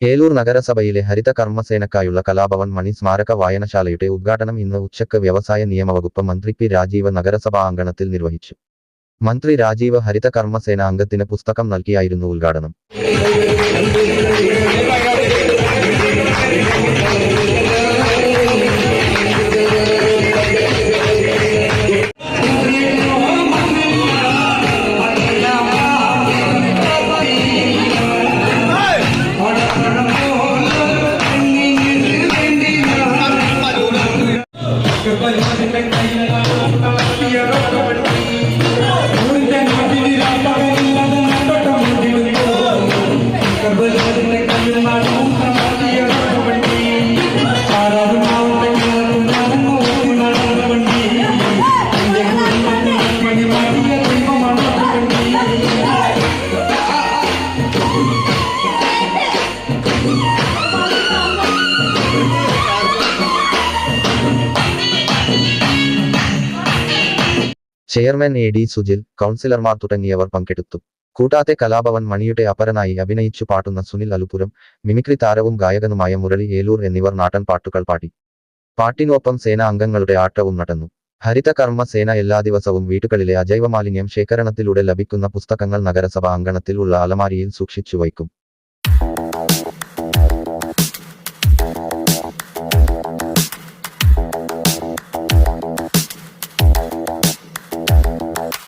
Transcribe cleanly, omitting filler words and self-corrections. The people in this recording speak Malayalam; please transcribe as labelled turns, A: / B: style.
A: ഏലൂർ നഗരസഭയിലെ ഹരിത കർമ്മസേനക്കായുള്ള കലാഭവൻ മണി സ്മാരക വായനശാലയുടെ ഉദ്ഘാടനം ഇന്ന് ഉച്ചയ്ക്ക് വ്യവസായ നിയമവകുപ്പ് മന്ത്രി പി രാജീവ് നഗരസഭാ അങ്കണത്തിൽ നിർവഹിച്ചു. മന്ത്രി രാജീവ് ഹരിത കർമ്മസേന അംഗത്തിന് പുസ്തകം നൽകിയായിരുന്നു ഉദ്ഘാടനം. ചെയർമാൻ എ ഡി സുജിൽ, കൗൺസിലർമാർ തുടങ്ങിയവർ പങ്കെടുത്തു. കൂടാതെ കലാഭവൻ മണിയുടെ അപരനായി അഭിനയിച്ചു പാട്ടുന്ന സുനിൽ അലുപുരം, മിമിക്രി താരവും ഗായകനുമായ മുരളി ഏലൂർ എന്നിവർ നാടൻ പാട്ടുകൾ പാടി. പാട്ടിനൊപ്പം സേനാ അംഗങ്ങളുടെ ആട്ടവും നടന്നു. ഹരിത കർമ്മ സേന എല്ലാ ദിവസവും വീടുകളിലെ അജൈവമാലിന്യം ശേഖരണത്തിലൂടെ ലഭിക്കുന്ന പുസ്തകങ്ങൾ നഗരസഭ അങ്കണത്തിൽ ഉള്ള അലമാരിയിൽ സൂക്ഷിച്ചു വയ്ക്കും.